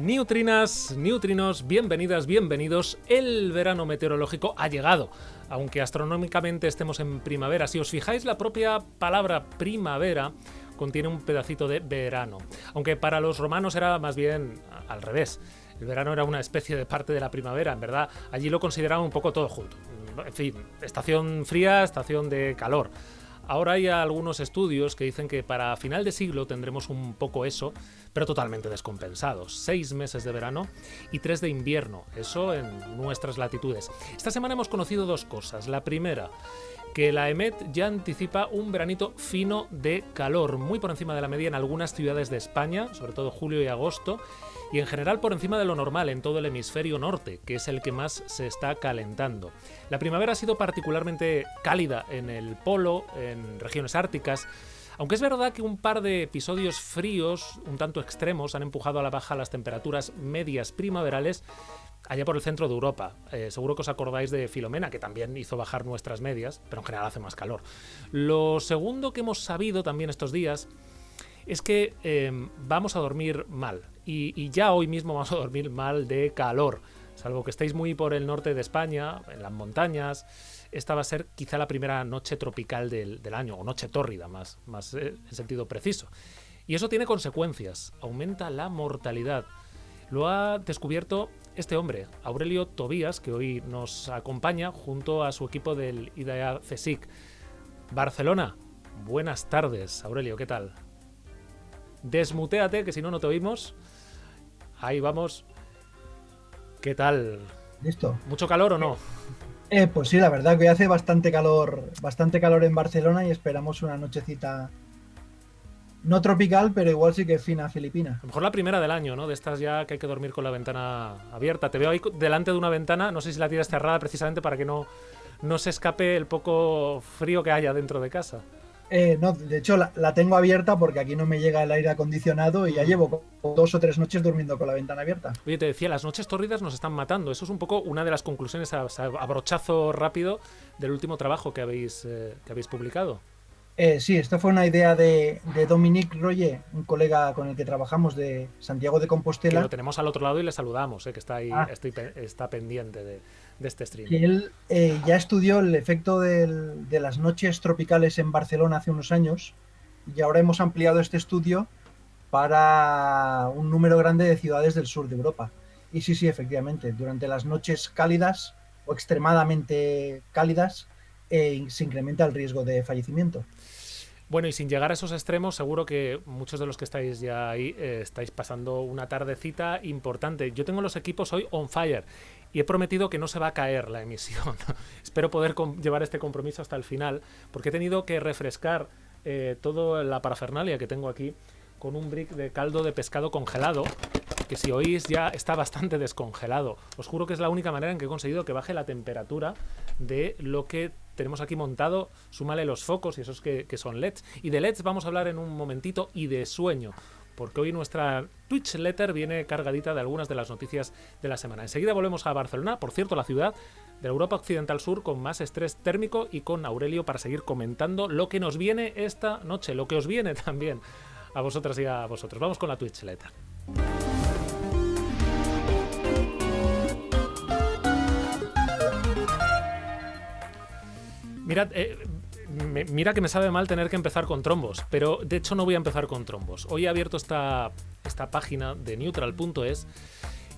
Neutrinas, neutrinos, bienvenidas, bienvenidos. El verano meteorológico ha llegado, aunque astronómicamente estemos en primavera. Si os fijáis, la propia palabra primavera contiene un pedacito de verano, aunque para los romanos era más bien al revés. El verano era una especie de parte de la primavera, en verdad. Allí lo consideraban un poco todo junto. En fin, estación fría, estación de calor. Ahora hay algunos estudios que dicen que para final de siglo tendremos un poco eso, pero totalmente descompensados. 6 meses de verano y 3 de invierno, eso en nuestras latitudes. Esta semana hemos conocido 2 cosas. La primera, que la EMET ya anticipa un veranito fino de calor, muy por encima de la media en algunas ciudades de España, sobre todo julio y agosto, y en general por encima de lo normal en todo el hemisferio norte, que es el que más se está calentando. La primavera ha sido particularmente cálida en el polo, en regiones árticas, aunque es verdad que un par de episodios fríos, un tanto extremos, han empujado a la baja las temperaturas medias primaverales allá por el centro de Europa. Seguro que os acordáis de Filomena, que también hizo bajar nuestras medias, pero en general hace más calor. Lo segundo que hemos sabido también estos días es que vamos a dormir mal. Y ya hoy mismo vamos a dormir mal de calor. Salvo que estéis muy por el norte de España, en las montañas, esta va a ser quizá la primera noche tropical del año, o noche tórrida, más en sentido preciso. Y eso tiene consecuencias. Aumenta la mortalidad. Lo ha descubierto este hombre, Aurelio Tobías, que hoy nos acompaña junto a su equipo del IDEA CSIC. Barcelona, buenas tardes, Aurelio, ¿qué tal? Desmutéate, que si no, no te oímos. Ahí vamos. ¿Qué tal? Listo. ¿Mucho calor o no? Pues sí, la verdad que hoy hace bastante calor en Barcelona y esperamos una nochecita no tropical, pero igual sí que fina filipina. A lo mejor la primera del año, ¿no? De estas ya que hay que dormir con la ventana abierta. Te veo ahí delante de una ventana, no sé si la tienes cerrada precisamente para que no se escape el poco frío que haya dentro de casa. No, de hecho la tengo abierta porque aquí no me llega el aire acondicionado y ya llevo 2 o 3 noches durmiendo con la ventana abierta. Oye, te decía, las noches tórridas nos están matando. Eso es un poco una de las conclusiones a brochazo rápido del último trabajo que habéis publicado. Sí, esto fue una idea de Dominique Royer, un colega con el que trabajamos de Santiago de Compostela. Que lo tenemos al otro lado y le saludamos, que está ahí, está pendiente de este stream. Que él ya estudió el efecto de las noches tropicales en Barcelona hace unos años y ahora hemos ampliado este estudio para un número grande de ciudades del sur de Europa. Y sí, efectivamente, durante las noches cálidas o extremadamente cálidas se incrementa el riesgo de fallecimiento. Bueno, y sin llegar a esos extremos, seguro que muchos de los que estáis ya ahí estáis pasando una tardecita importante. Yo tengo los equipos hoy on fire y he prometido que no se va a caer la emisión. Espero poder llevar este compromiso hasta el final, porque he tenido que refrescar toda la parafernalia que tengo aquí con un brick de caldo de pescado congelado, que si oís ya está bastante descongelado. Os juro que es la única manera en que he conseguido que baje la temperatura de lo que tenemos aquí montado. Súmale los focos y esos que son LEDs. Y de LEDs vamos a hablar en un momentito, y de sueño, porque hoy nuestra Twitch Letter viene cargadita de algunas de las noticias de la semana. Enseguida volvemos a Barcelona, por cierto, la ciudad de la Europa Occidental Sur con más estrés térmico, y con Aurelio para seguir comentando lo que nos viene esta noche, lo que os viene también a vosotras y a vosotros. Vamos con la Twitch Letter. Mirad, mira que me sabe mal tener que empezar con trombos, pero de hecho no voy a empezar con trombos. Hoy he abierto esta página de neutral.es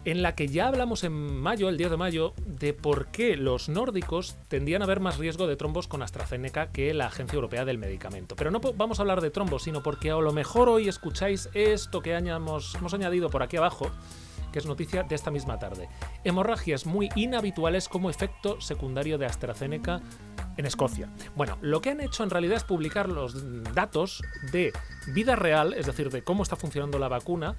en la que ya hablamos en mayo, el 10 de mayo, de por qué los nórdicos tendían a haber más riesgo de trombos con AstraZeneca que la Agencia Europea del Medicamento. Pero no vamos a hablar de trombos, sino porque a lo mejor hoy escucháis esto que hemos añadido por aquí abajo, que es noticia de esta misma tarde. Hemorragias muy inhabituales como efecto secundario de AstraZeneca en Escocia. Bueno, lo que han hecho en realidad es publicar los datos de vida real, es decir, de cómo está funcionando la vacuna.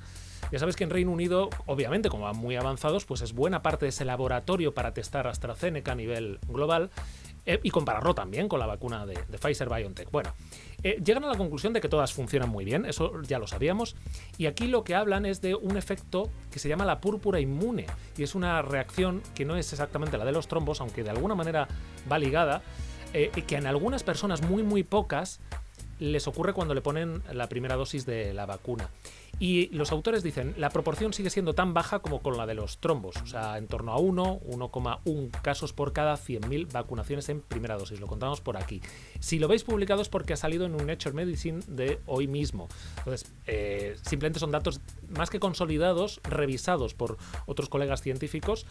Ya sabéis que en Reino Unido, obviamente, como van muy avanzados, pues es buena parte de ese laboratorio para testar AstraZeneca a nivel global y compararlo también con la vacuna de Pfizer-BioNTech. Bueno, llegan a la conclusión de que todas funcionan muy bien, eso ya lo sabíamos, y aquí lo que hablan es de un efecto que se llama la púrpura inmune, y es una reacción que no es exactamente la de los trombos, aunque de alguna manera va ligada, y que en algunas personas, muy pocas, les ocurre cuando le ponen la primera dosis de la vacuna. Y los autores dicen, la proporción sigue siendo tan baja como con la de los trombos, o sea, en torno a 1,1 casos por cada 100.000 vacunaciones en primera dosis. Lo contamos por aquí. Si lo veis publicado es porque ha salido en un Nature Medicine de hoy mismo. Entonces, simplemente son datos más que consolidados, revisados por otros colegas científicos,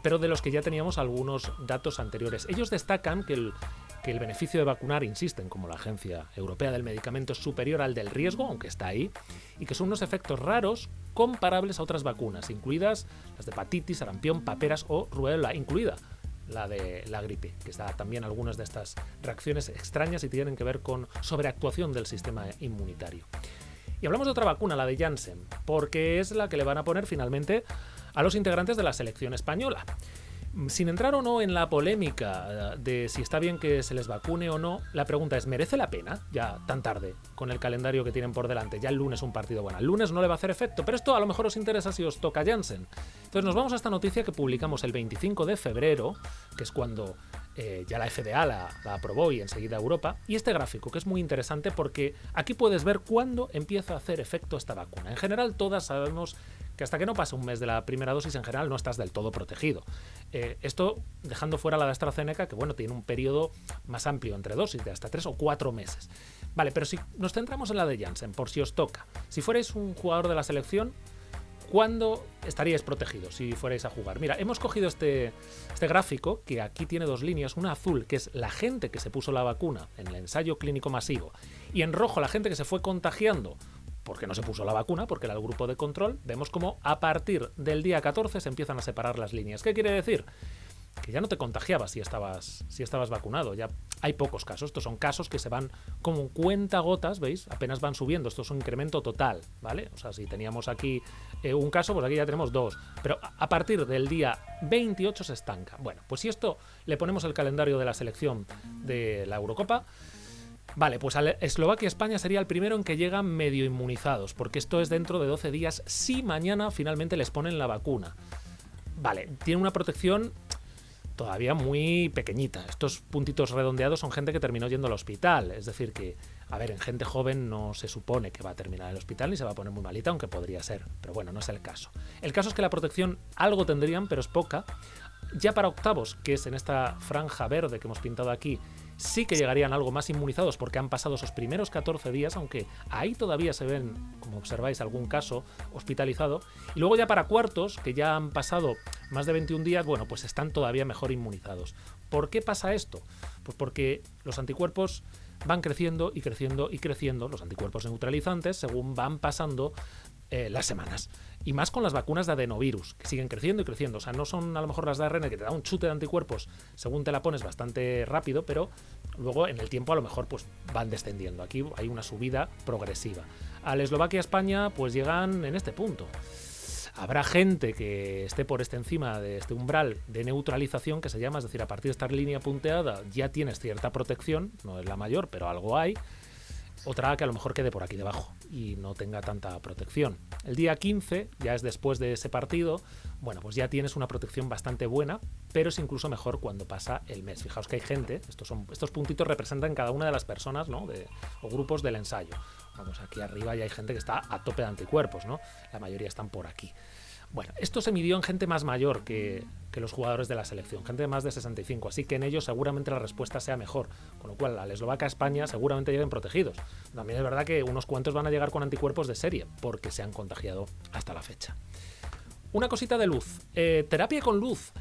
pero de los que ya teníamos algunos datos anteriores. Ellos destacan que el beneficio de vacunar, insisten, como la Agencia Europea del Medicamento, es superior al del riesgo, aunque está ahí, y que son unos efectos raros comparables a otras vacunas, incluidas las de hepatitis, sarampión, paperas o rubéola, incluida la de la gripe, que está también algunas de estas reacciones extrañas y tienen que ver con sobreactuación del sistema inmunitario. Y hablamos de otra vacuna, la de Janssen, porque es la que le van a poner finalmente a los integrantes de la selección española. Sin entrar o no en la polémica de si está bien que se les vacune o no, la pregunta es, ¿merece la pena ya tan tarde con el calendario que tienen por delante? Ya el lunes un partido bueno. El lunes no le va a hacer efecto, pero esto a lo mejor os interesa si os toca Janssen. Entonces nos vamos a esta noticia que publicamos el 25 de febrero, que es cuando ya la FDA la aprobó y enseguida Europa, y este gráfico que es muy interesante porque aquí puedes ver cuándo empieza a hacer efecto esta vacuna. En general todas sabemos que hasta que no pase un mes de la primera dosis en general no estás del todo protegido. Esto dejando fuera la de AstraZeneca, que bueno, tiene un periodo más amplio entre dosis de hasta 3 o 4 meses. Vale, pero si nos centramos en la de Janssen, por si os toca, si fuerais un jugador de la selección, ¿cuándo estaríais protegidos si fuerais a jugar? Mira, hemos cogido este gráfico, que aquí tiene dos líneas, una azul, que es la gente que se puso la vacuna en el ensayo clínico masivo, y en rojo la gente que se fue contagiando porque no se puso la vacuna, porque era el grupo de control. Vemos cómo a partir del día 14 se empiezan a separar las líneas. ¿Qué quiere decir? Que ya no te contagiabas si estabas vacunado. Ya hay pocos casos. Estos son casos que se van como en cuentagotas, ¿veis? Apenas van subiendo. Esto es un incremento total, ¿vale? O sea, si teníamos aquí un caso, pues aquí ya tenemos 2. Pero a partir del día 28 se estanca. Bueno, pues si esto le ponemos el calendario de la selección de la Eurocopa, vale, pues Eslovaquia y España sería el primero en que llegan medio inmunizados, porque esto es dentro de 12 días si mañana finalmente les ponen la vacuna. Vale, tiene una protección todavía muy pequeñita. Estos puntitos redondeados son gente que terminó yendo al hospital, es decir que, a ver, en gente joven no se supone que va a terminar en el hospital ni se va a poner muy malita, aunque podría ser, pero bueno, no es el caso. El caso es que la protección algo tendrían, pero es poca. Ya para octavos, que es en esta franja verde que hemos pintado aquí, sí que llegarían algo más inmunizados porque han pasado esos primeros 14 días, aunque ahí todavía se ven, como observáis, algún caso hospitalizado. Y luego ya para cuartos, que ya han pasado más de 21 días, bueno, pues están todavía mejor inmunizados. ¿Por qué pasa esto? Pues porque los anticuerpos van creciendo y creciendo y creciendo, los anticuerpos neutralizantes, según van pasando las semanas. Y más con las vacunas de adenovirus, que siguen creciendo y creciendo. O sea, no son a lo mejor las de ARN que te da un chute de anticuerpos según te la pones bastante rápido, pero luego en el tiempo a lo mejor pues van descendiendo. Aquí hay una subida progresiva. Al Eslovaquia-España pues llegan en este punto. Habrá gente que esté por encima de este umbral de neutralización que se llama, es decir, a partir de esta línea punteada ya tienes cierta protección, no es la mayor, pero algo hay. Otra que a lo mejor quede por aquí debajo y no tenga tanta protección. El día 15, ya es después de ese partido, bueno, pues ya tienes una protección bastante buena, pero es incluso mejor cuando pasa el mes. Fijaos que hay gente, estos puntitos representan cada una de las personas, ¿no? O grupos del ensayo. Vamos, aquí arriba ya hay gente que está a tope de anticuerpos, ¿no? La mayoría están por aquí. Bueno, esto se midió en gente más mayor que los jugadores de la selección, gente de más de 65, así que en ellos seguramente la respuesta sea mejor, con lo cual al Eslovaquia-España seguramente lleguen protegidos. También es verdad que unos cuantos van a llegar con anticuerpos de serie, porque se han contagiado hasta la fecha. Una cosita de luz, terapia con luz.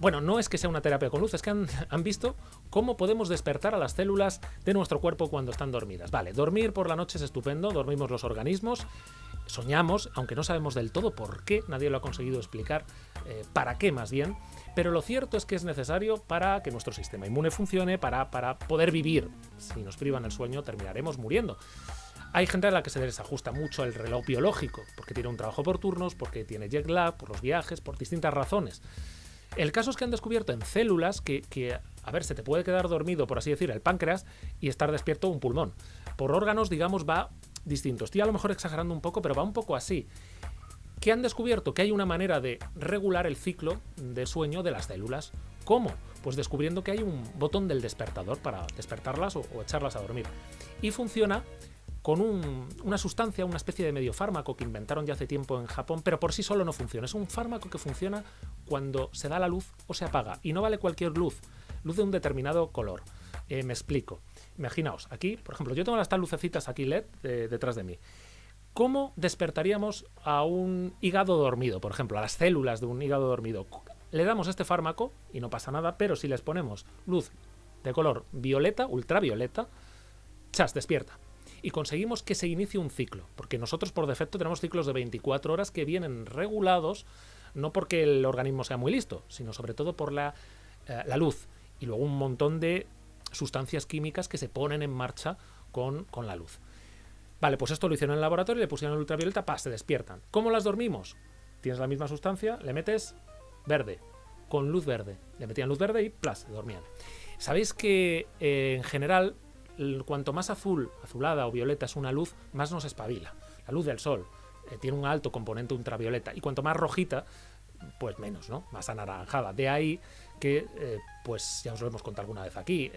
Bueno, no es que sea una terapia con luz, es que han visto cómo podemos despertar a las células de nuestro cuerpo cuando están dormidas. Vale, dormir por la noche es estupendo, dormimos los organismos, soñamos, aunque no sabemos del todo por qué, nadie lo ha conseguido explicar, para qué más bien, pero lo cierto es que es necesario para que nuestro sistema inmune funcione, para poder vivir. Si nos privan el sueño, terminaremos muriendo. Hay gente a la que se les ajusta mucho el reloj biológico, porque tiene un trabajo por turnos, porque tiene jet lag, por los viajes, por distintas razones. El caso es que han descubierto en células que, a ver, se te puede quedar dormido, por así decir, el páncreas y estar despierto un pulmón. Por órganos, digamos, va distinto. Estoy a lo mejor exagerando un poco, pero va un poco así. ¿Qué han descubierto? Que hay una manera de regular el ciclo de sueño de las células. ¿Cómo? Pues descubriendo que hay un botón del despertador para despertarlas o echarlas a dormir. Y funciona con una sustancia, una especie de medio fármaco que inventaron ya hace tiempo en Japón, pero por sí solo no funciona. Es un fármaco que funciona cuando se da la luz o se apaga. Y no vale cualquier luz de un determinado color. Me explico. Imaginaos, aquí, por ejemplo, yo tengo estas lucecitas aquí LED detrás de mí. ¿Cómo despertaríamos a un hígado dormido, por ejemplo, a las células de un hígado dormido? Le damos este fármaco y no pasa nada, pero si les ponemos luz de color violeta, ultravioleta, ¡chas!, despierta. Y conseguimos que se inicie un ciclo, porque nosotros por defecto tenemos ciclos de 24 horas que vienen regulados, no porque el organismo sea muy listo, sino sobre todo por la luz y luego un montón de sustancias químicas que se ponen en marcha con la luz. Vale, pues esto lo hicieron en el laboratorio, le pusieron el ultravioleta, se despiertan. ¿Cómo las dormimos? Tienes la misma sustancia, le metes verde, con luz verde. Le metían luz verde y se dormían. ¿Sabéis que en general, cuanto más azulada o violeta es una luz, más nos espabila? La luz del sol tiene un alto componente ultravioleta y cuanto más rojita, pues menos, ¿no? Más anaranjada. De ahí que, pues ya os lo hemos contado alguna vez aquí,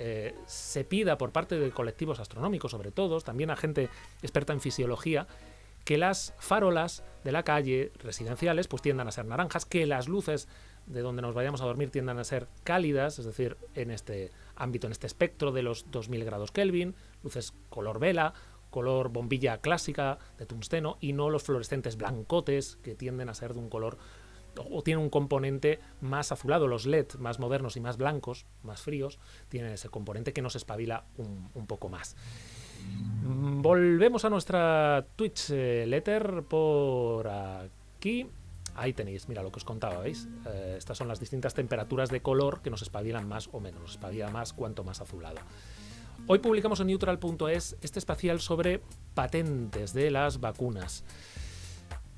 se pida por parte de colectivos astronómicos, sobre todo, también a gente experta en fisiología, que las farolas de la calle residenciales pues tiendan a ser naranjas, que las luces de donde nos vayamos a dormir tiendan a ser cálidas, es decir, en este ámbito, en este espectro de los 2000 grados Kelvin, luces color vela, color bombilla clásica de tungsteno y no los fluorescentes blancotes que tienden a ser de un color o tienen un componente más azulado. Los LED más modernos y más blancos, más fríos, tienen ese componente que nos espabila un poco más. Volvemos a nuestra Twitch letter por aquí. Ahí tenéis, mira lo que os contaba, ¿veis? Estas son las distintas temperaturas de color que nos espabilan más o menos. Nos espabila más cuanto más azulado. Hoy publicamos en neutral.es este especial sobre patentes de las vacunas.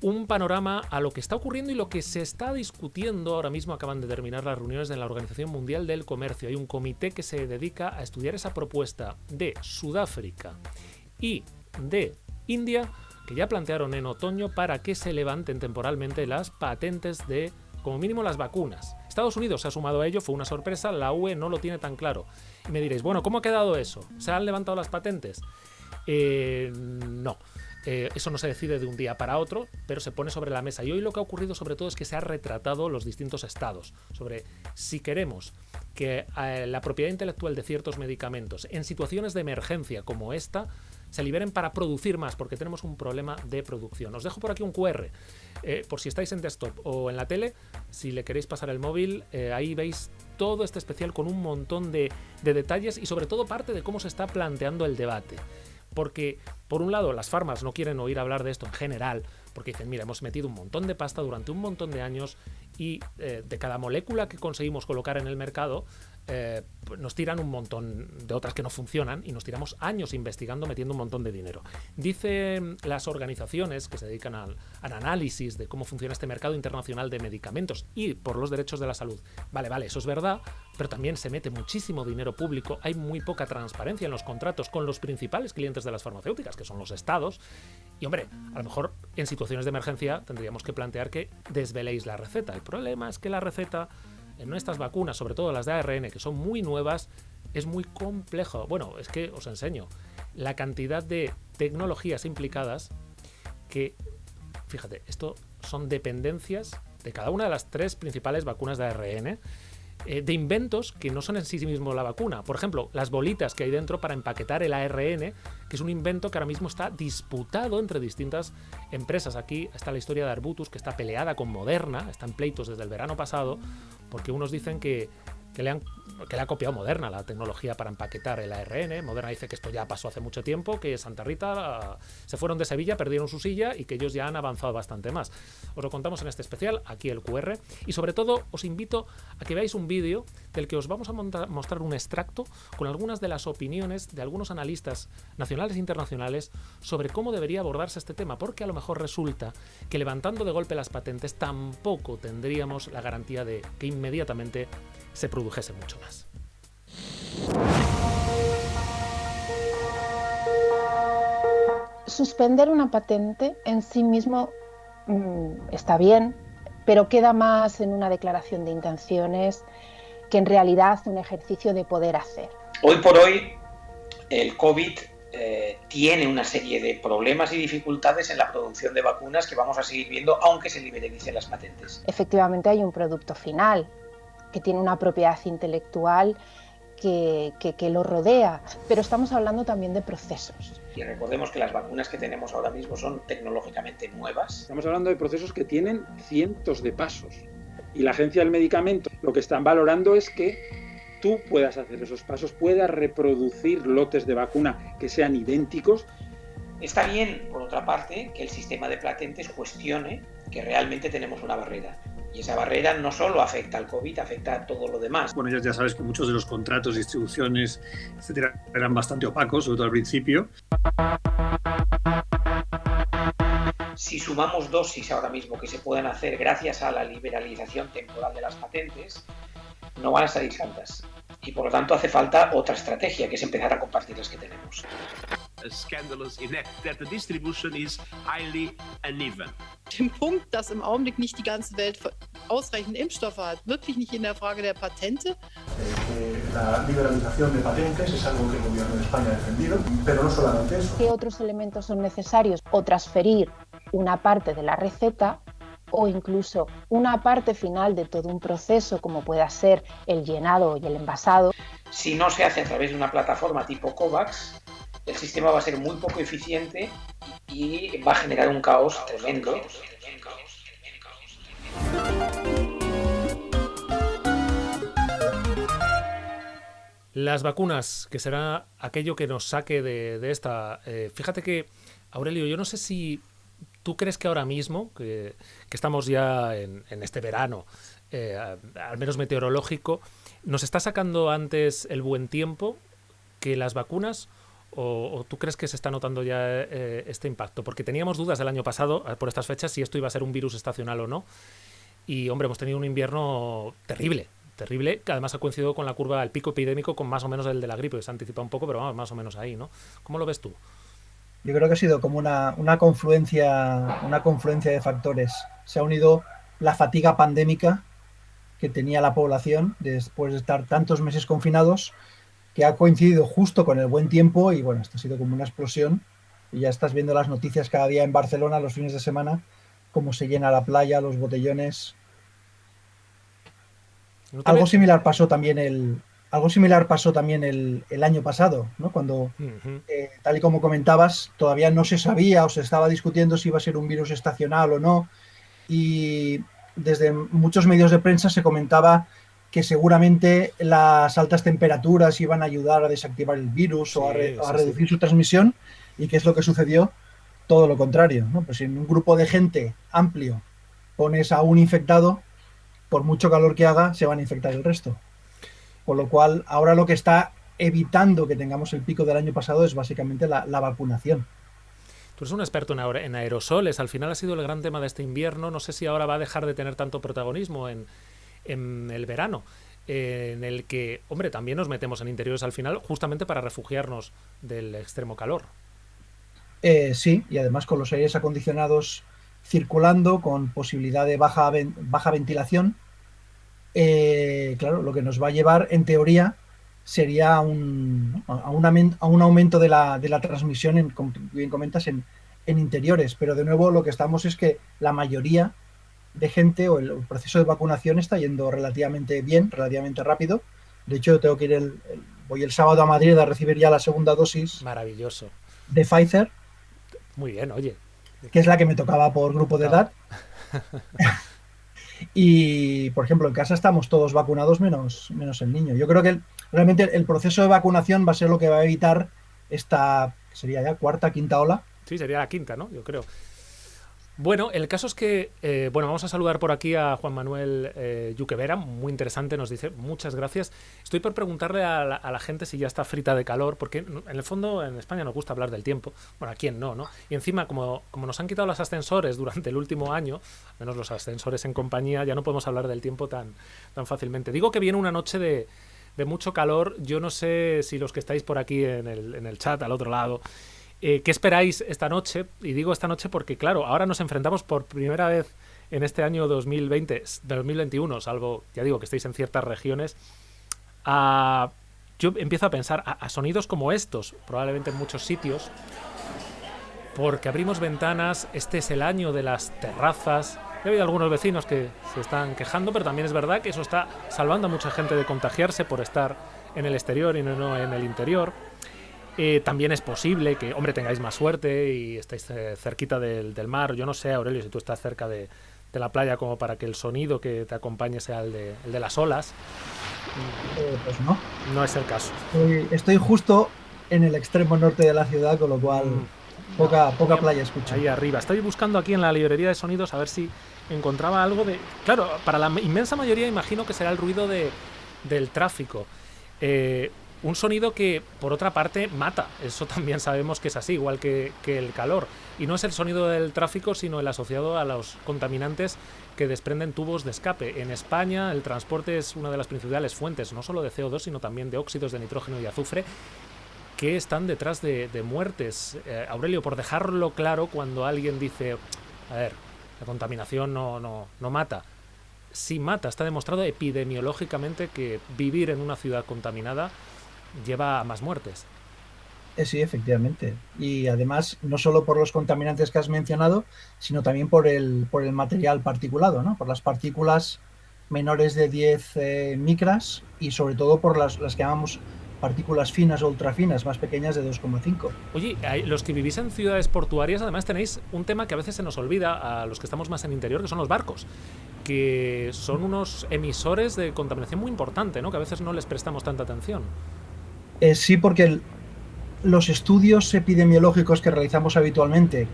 Un panorama a lo que está ocurriendo y lo que se está discutiendo ahora mismo. Acaban de terminar las reuniones de la Organización Mundial del Comercio. Hay un comité que se dedica a estudiar esa propuesta de Sudáfrica y de India, que ya plantearon en otoño para que se levanten temporalmente las patentes de, como mínimo, las vacunas. Estados Unidos se ha sumado a ello, fue una sorpresa, la UE no lo tiene tan claro. Y me diréis, bueno, ¿cómo ha quedado eso? ¿Se han levantado las patentes? No. Eso no se decide de un día para otro, pero se pone sobre la mesa. Y hoy lo que ha ocurrido sobre todo es que se ha retratado los distintos estados sobre si queremos que la propiedad intelectual de ciertos medicamentos en situaciones de emergencia como esta se liberen para producir más, porque tenemos un problema de producción. Os dejo por aquí un QR, por si estáis en desktop o en la tele, si le queréis pasar el móvil, ahí veis todo este especial con un montón de detalles y sobre todo parte de cómo se está planteando el debate. Porque, por un lado, las farmas no quieren oír hablar de esto en general, porque dicen, mira, hemos metido un montón de pasta durante un montón de años y de cada molécula que conseguimos colocar en el mercado, nos tiran un montón de otras que no funcionan y nos tiramos años investigando, metiendo un montón de dinero. Dicen las organizaciones que se dedican al análisis de cómo funciona este mercado internacional de medicamentos y por los derechos de la salud. Vale, eso es verdad, pero también se mete muchísimo dinero público, hay muy poca transparencia en los contratos con los principales clientes de las farmacéuticas, que son los estados, y hombre, a lo mejor en situaciones de emergencia tendríamos que plantear que desveléis la receta. El problema es que la receta en estas vacunas, sobre todo las de ARN, que son muy nuevas, es muy complejo. Bueno, es que os enseño la cantidad de tecnologías implicadas que, fíjate, esto son dependencias de cada una de las 3 principales vacunas de ARN, de inventos que no son en sí mismo la vacuna. Por ejemplo, las bolitas que hay dentro para empaquetar el ARN, que es un invento que ahora mismo está disputado entre distintas empresas. Aquí está la historia de Arbutus, que está peleada con Moderna, está en pleitos desde el verano pasado, porque unos dicen que le ha copiado Moderna la tecnología para empaquetar el ARN. Moderna dice que esto ya pasó hace mucho tiempo, que Santa Rita se fueron de Sevilla, perdieron su silla y que ellos ya han avanzado bastante más. Os lo contamos en este especial, aquí el QR, y sobre todo os invito a que veáis un vídeo del que os vamos a mostrar un extracto con algunas de las opiniones de algunos analistas nacionales e internacionales sobre cómo debería abordarse este tema, porque a lo mejor resulta que levantando de golpe las patentes tampoco tendríamos la garantía de que inmediatamente se produjese mucho más. Suspender una patente en sí mismo está bien, pero queda más en una declaración de intenciones que en realidad un ejercicio de poder hacer. Hoy por hoy, el COVID tiene una serie de problemas y dificultades en la producción de vacunas que vamos a seguir viendo, aunque se liberalicen las patentes. Efectivamente hay un producto final que tiene una propiedad intelectual que lo rodea, pero estamos hablando también de procesos. Y recordemos que las vacunas que tenemos ahora mismo son tecnológicamente nuevas. Estamos hablando de procesos que tienen cientos de pasos. Y la Agencia del Medicamento lo que están valorando es que tú puedas hacer esos pasos, puedas reproducir lotes de vacuna que sean idénticos. Está bien, por otra parte, que el sistema de patentes cuestione que realmente tenemos una barrera. Y esa barrera no solo afecta al COVID, afecta a todo lo demás. Bueno, ya sabes que muchos de los contratos, distribuciones, etcétera, eran bastante opacos, sobre todo al principio. Si sumamos dosis ahora mismo que se pueden hacer gracias a la liberalización temporal de las patentes, no van a salir santas. Y por lo tanto hace falta otra estrategia, que es empezar a compartir las que tenemos. Scandalous in that the distribution is highly uneven. Den Punkt, dass im Augenblick nicht die ganze Welt ausreichend Impfstoffe hat, wirklich nicht in der Frage der Patente. La liberalización de patentes es algo que el gobierno de España ha defendido, pero no solamente eso. ¿Qué otros elementos son necesarios? O transferir una parte de la receta o incluso una parte final de todo un proceso, como pueda ser el llenado y el envasado. Si no se hace a través de una plataforma tipo COVAX, el sistema va a ser muy poco eficiente y va a generar un caos tremendo. Las vacunas, que será aquello que nos saque de esta... fíjate que, Aurelio, yo no sé si tú crees que ahora mismo, que estamos ya en este verano, al menos meteorológico, ¿nos está sacando antes el buen tiempo que las vacunas? ¿O tú crees que se está notando ya este impacto? Porque teníamos dudas el año pasado, por estas fechas, si esto iba a ser un virus estacional o no. Y, hombre, hemos tenido un invierno terrible, que además ha coincidido con la curva, el pico epidémico, con más o menos el de la gripe, que se anticipa un poco, pero vamos, más o menos ahí, ¿no? ¿Cómo lo ves tú? Yo creo que ha sido como una confluencia de factores. Se ha unido la fatiga pandémica que tenía la población después de estar tantos meses confinados, que ha coincidido justo con el buen tiempo y bueno, esto ha sido como una explosión y ya estás viendo las noticias cada día en Barcelona los fines de semana, cómo se llena la playa, los botellones. Algo similar pasó también el año pasado, ¿no? Cuando, tal y como comentabas, todavía no se sabía o se estaba discutiendo si iba a ser un virus estacional o no, y desde muchos medios de prensa se comentaba que seguramente las altas temperaturas iban a ayudar a desactivar el virus o a reducir su transmisión, y ¿qué es lo que sucedió? Todo lo contrario, ¿no? Pues si en un grupo de gente amplio pones a un infectado, por mucho calor que haga, se van a infectar el resto. Con lo cual, ahora lo que está evitando que tengamos el pico del año pasado es básicamente la vacunación. Tú eres un experto en aerosoles, al final ha sido el gran tema de este invierno, no sé si ahora va a dejar de tener tanto protagonismo en el verano, en el que, hombre, también nos metemos en interiores al final justamente para refugiarnos del extremo calor. Sí, y además con los aires acondicionados circulando, con posibilidad de baja ventilación, claro, lo que nos va a llevar, en teoría, sería a un aumento de la transmisión, como bien comentas, en interiores. Pero de nuevo lo que estamos es que la mayoría de gente o el proceso de vacunación está yendo relativamente bien, relativamente rápido. De hecho, tengo que ir voy el sábado a Madrid a recibir ya la segunda dosis. Maravilloso. De Pfizer. Muy bien, oye. Que es la que me tocaba por grupo de edad. Y, por ejemplo, en casa estamos todos vacunados menos el niño. Yo creo que realmente el proceso de vacunación va a ser lo que va a evitar esta, que sería ya cuarta, quinta ola. Sí, sería la quinta, ¿no? Yo creo. Bueno, el caso es que, vamos a saludar por aquí a Juan Manuel Yuquevera, muy interesante, nos dice, muchas gracias. Estoy por preguntarle a la gente si ya está frita de calor, porque en el fondo en España nos gusta hablar del tiempo, bueno, ¿a quién no, no? Y encima, como nos han quitado los ascensores durante el último año, menos los ascensores en compañía, ya no podemos hablar del tiempo tan fácilmente. Digo que viene una noche de mucho calor, yo no sé si los que estáis por aquí en el chat al otro lado, ¿Qué esperáis esta noche? Y digo esta noche porque, claro, ahora nos enfrentamos por primera vez en este año 2021, salvo, ya digo, que estéis en ciertas regiones, yo empiezo a pensar a sonidos como estos, probablemente en muchos sitios, porque abrimos ventanas, este es el año de las terrazas. He habido algunos vecinos que se están quejando, pero también es verdad que eso está salvando a mucha gente de contagiarse por estar en el exterior y no en el interior. También es posible que, hombre, tengáis más suerte y estáis cerquita del mar. Yo no sé, Aurelio, si tú estás cerca de la playa como para que el sonido que te acompañe sea el de las olas. Pues no. No es el caso. Estoy justo en el extremo norte de la ciudad, con lo cual poca playa escucho. Ahí arriba. Estoy buscando aquí en la librería de sonidos a ver si encontraba algo de... Claro, para la inmensa mayoría imagino que será el ruido del tráfico. Un sonido que, por otra parte, mata. Eso también sabemos que es así, igual que el calor. Y no es el sonido del tráfico, sino el asociado a los contaminantes que desprenden tubos de escape. En España, el transporte es una de las principales fuentes, no solo de CO2, sino también de óxidos de nitrógeno y azufre, que están detrás de muertes. Aurelio, por dejarlo claro, cuando alguien dice, a ver, la contaminación no mata. Sí mata, está demostrado epidemiológicamente que vivir en una ciudad contaminada lleva a más muertes. Sí, efectivamente. Y además, no solo por los contaminantes que has mencionado, sino también por el material particulado, ¿no? Por las partículas menores de 10 micras y sobre todo por las que llamamos partículas finas o ultrafinas, más pequeñas de 2,5. Oye, los que vivís en ciudades portuarias, además tenéis un tema que a veces se nos olvida a los que estamos más en interior, que son los barcos, que son unos emisores de contaminación muy importante, ¿no? Que a veces no les prestamos tanta atención. Sí, porque los estudios epidemiológicos que realizamos habitualmente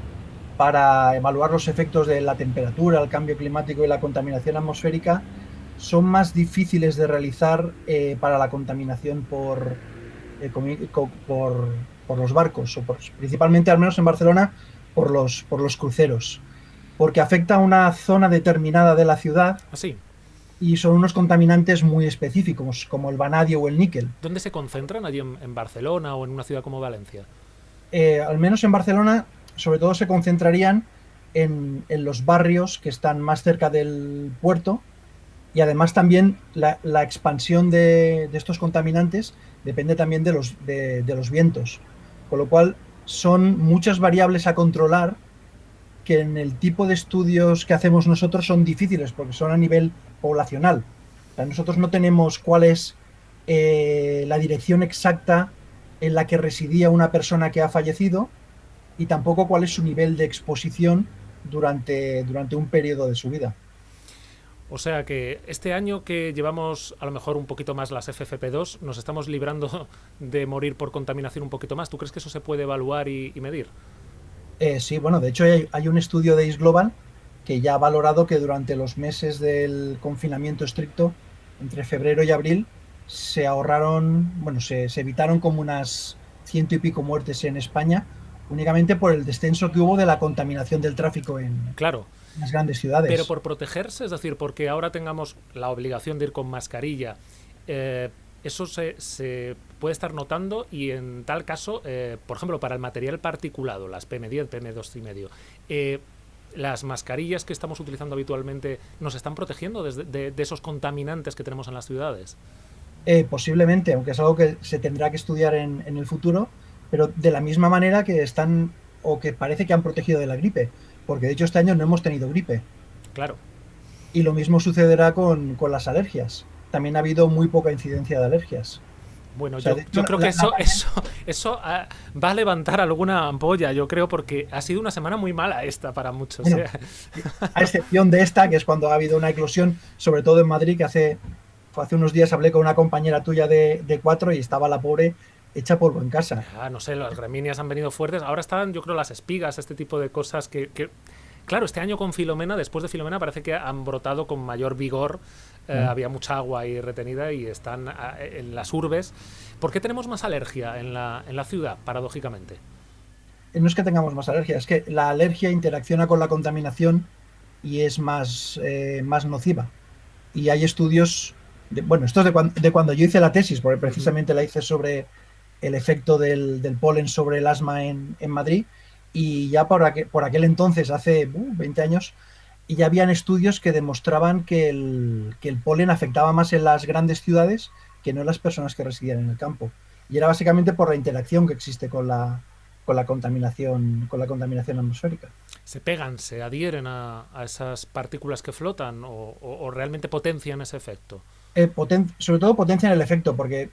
para evaluar los efectos de la temperatura, el cambio climático y la contaminación atmosférica son más difíciles de realizar para la contaminación por los barcos, o principalmente, al menos en Barcelona, por los cruceros, porque afecta a una zona determinada de la ciudad. ¿Así? Y son unos contaminantes muy específicos, como el vanadio o el níquel. ¿Dónde se concentran? ¿Allí en Barcelona o en una ciudad como Valencia? Al menos en Barcelona, sobre todo se concentrarían en los barrios que están más cerca del puerto, y además también la expansión de estos contaminantes depende también de los vientos, con lo cual son muchas variables a controlar que en el tipo de estudios que hacemos nosotros son difíciles porque son a nivel poblacional. O sea, nosotros no tenemos cuál es la dirección exacta en la que residía una persona que ha fallecido y tampoco cuál es su nivel de exposición durante un periodo de su vida. O sea que este año que llevamos a lo mejor un poquito más las FFP2, nos estamos librando de morir por contaminación un poquito más. ¿Tú crees que eso se puede evaluar y medir? Sí, bueno, de hecho hay un estudio de ICE Global que ya ha valorado que durante los meses del confinamiento estricto, entre febrero y abril, se evitaron como unas 100 y pico muertes en España, únicamente por el descenso que hubo de la contaminación del tráfico en las grandes ciudades. Pero por protegerse, es decir, porque ahora tengamos la obligación de ir con mascarilla, eso se puede estar notando, y en tal caso, por ejemplo, para el material particulado, las PM10, PM2,5, las mascarillas que estamos utilizando habitualmente, ¿nos están protegiendo de esos contaminantes que tenemos en las ciudades? Posiblemente, aunque es algo que se tendrá que estudiar en el futuro, pero de la misma manera que están, o que parece que han protegido de la gripe, porque de hecho este año no hemos tenido gripe. Claro. Y lo mismo sucederá con las alergias. También ha habido muy poca incidencia de alergias. Bueno, o sea, yo creo que eso va a levantar alguna ampolla, yo creo, porque ha sido una semana muy mala esta para muchos. Bueno, a excepción de esta, que es cuando ha habido una eclosión, sobre todo en Madrid, que hace unos días hablé con una compañera tuya de 4 y estaba la pobre hecha polvo en casa. No sé, las gramíneas han venido fuertes. Ahora están, yo creo, las espigas, este tipo de cosas que claro, este año con Filomena, después de Filomena, parece que han brotado con mayor vigor. Había mucha agua ahí retenida y están en las urbes. ¿Por qué tenemos más alergia en la ciudad, paradójicamente? No es que tengamos más alergia, es que la alergia interacciona con la contaminación y es más nociva. Y hay estudios, esto es de cuando yo hice la tesis, porque precisamente la hice sobre el efecto del polen sobre el asma en Madrid, y ya por aquel entonces, hace 20 años, y ya habían estudios que demostraban que el polen afectaba más en las grandes ciudades que no en las personas que residían en el campo. Y era básicamente por la interacción que existe con la contaminación atmosférica. ¿Se pegan, se adhieren a esas partículas que flotan o realmente potencian ese efecto? Sobre todo potencian el efecto, porque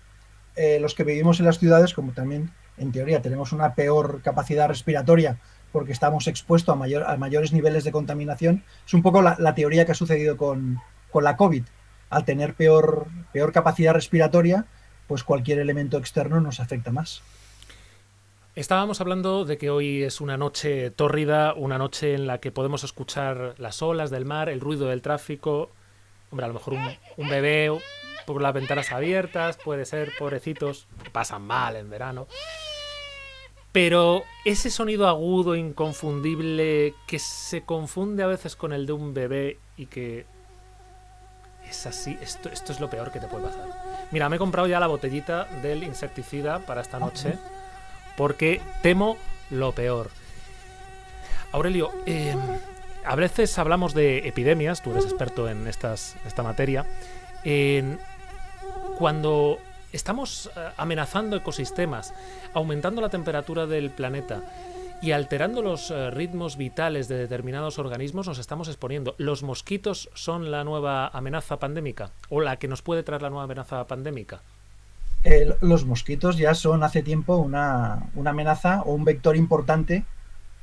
los que vivimos en las ciudades, como también en teoría tenemos una peor capacidad respiratoria porque estamos expuestos a mayores niveles de contaminación, es un poco la teoría que ha sucedido con la COVID. Al tener peor capacidad respiratoria, pues cualquier elemento externo nos afecta más. Estábamos hablando de que hoy es una noche tórrida, una noche en la que podemos escuchar las olas del mar, el ruido del tráfico. Hombre, a lo mejor un bebé por las ventanas abiertas, puede ser, pobrecitos, que pasan mal en verano. Pero ese sonido agudo, inconfundible, que se confunde a veces con el de un bebé y que es así, esto es lo peor que te puede pasar. Mira, me he comprado ya la botellita del insecticida para esta noche, porque temo lo peor. Aurelio, a veces hablamos de epidemias, tú eres experto en esta materia. Cuando estamos amenazando ecosistemas, aumentando la temperatura del planeta y alterando los ritmos vitales de determinados organismos, nos estamos exponiendo. ¿Los mosquitos son la nueva amenaza pandémica o la que nos puede traer la nueva amenaza pandémica? Los mosquitos ya son hace tiempo una amenaza o un vector importante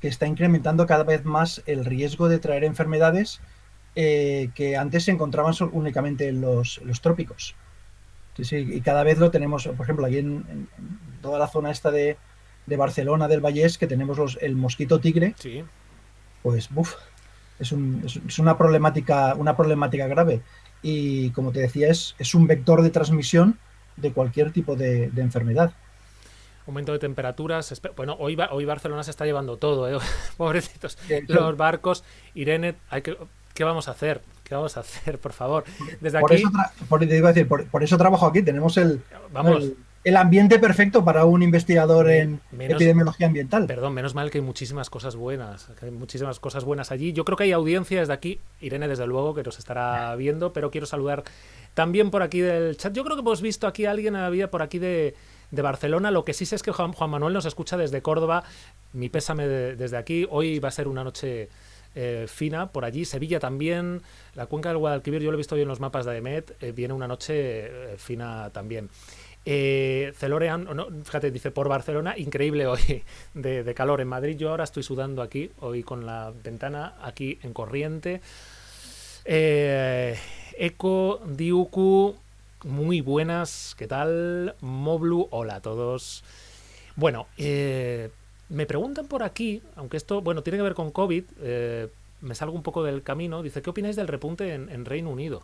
que está incrementando cada vez más el riesgo de traer enfermedades que antes se encontraban únicamente en los trópicos. Sí, y cada vez lo tenemos, por ejemplo, aquí en toda la zona esta de Barcelona, del Vallès, que tenemos el mosquito tigre. Sí. Pues es una problemática grave. Y como te decía, es un vector de transmisión de cualquier tipo de enfermedad. Aumento de temperaturas. Bueno, hoy Barcelona se está llevando todo, pobrecitos. Los barcos. Irene, ¿qué vamos a hacer? ¿Qué vamos a hacer, por favor? Desde por aquí... por eso trabajo aquí. Tenemos el ambiente perfecto para un investigador en epidemiología ambiental. Perdón, menos mal que hay muchísimas cosas buenas. Allí. Yo creo que hay audiencia desde aquí. Irene, desde luego, que nos estará viendo, pero quiero saludar también por aquí del chat. Yo creo que hemos visto aquí había por aquí de Barcelona. Lo que sí sé es que Juan Manuel nos escucha desde Córdoba. Mi pésame desde aquí. Hoy va a ser una noche fina por allí. Sevilla también. La cuenca del Guadalquivir, yo lo he visto hoy en los mapas de AEMET. Viene una noche fina también. Celorean, fíjate, dice por Barcelona, increíble hoy de calor. En Madrid yo ahora estoy sudando aquí, hoy con la ventana aquí en corriente. Eco, Diuku, muy buenas, ¿qué tal? Moblu, hola a todos. Bueno, me preguntan por aquí, aunque esto, tiene que ver con COVID, me salgo un poco del camino, dice, ¿qué opináis del repunte en Reino Unido?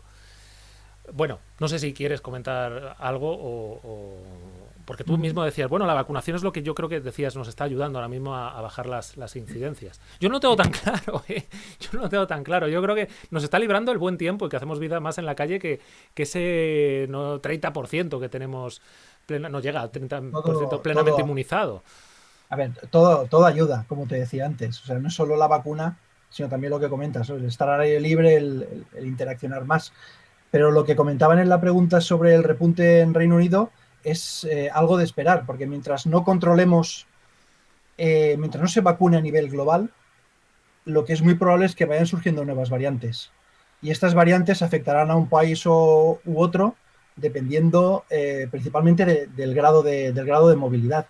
Bueno, no sé si quieres comentar algo o porque tú mismo decías, la vacunación es lo que yo creo que decías, nos está ayudando ahora mismo a bajar las incidencias. Yo no lo tengo tan claro, Yo no lo tengo tan claro. Yo creo que nos está librando el buen tiempo y que hacemos vida más en la calle que ese 30% que tenemos, no llega al 30% plenamente inmunizado. A ver, todo ayuda, como te decía antes. O sea, no es solo la vacuna, sino también lo que comentas, el estar al aire libre, el interaccionar más. Pero lo que comentaban en la pregunta sobre el repunte en Reino Unido es algo de esperar, porque mientras no controlemos, mientras no se vacune a nivel global, lo que es muy probable es que vayan surgiendo nuevas variantes. Y estas variantes afectarán a un país u otro, dependiendo principalmente del grado de movilidad.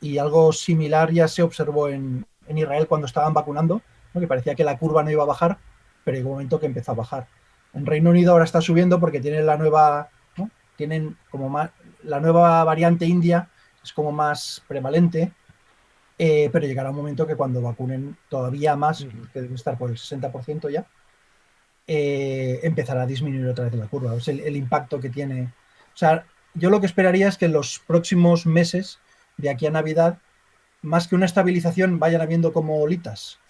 Y algo similar ya se observó en Israel cuando estaban vacunando, ¿no? Que parecía que la curva no iba a bajar, pero llegó un momento que empezó a bajar. En Reino Unido ahora está subiendo porque tienen la nueva, ¿no? Tienen como más, la nueva variante india es como más prevalente, pero llegará un momento que cuando vacunen todavía más, que debe estar por el 60% ya, empezará a disminuir otra vez la curva. O sea, el impacto que tiene. O sea, yo lo que esperaría es que en los próximos meses, de aquí a Navidad, más que una estabilización, vayan habiendo como olitas.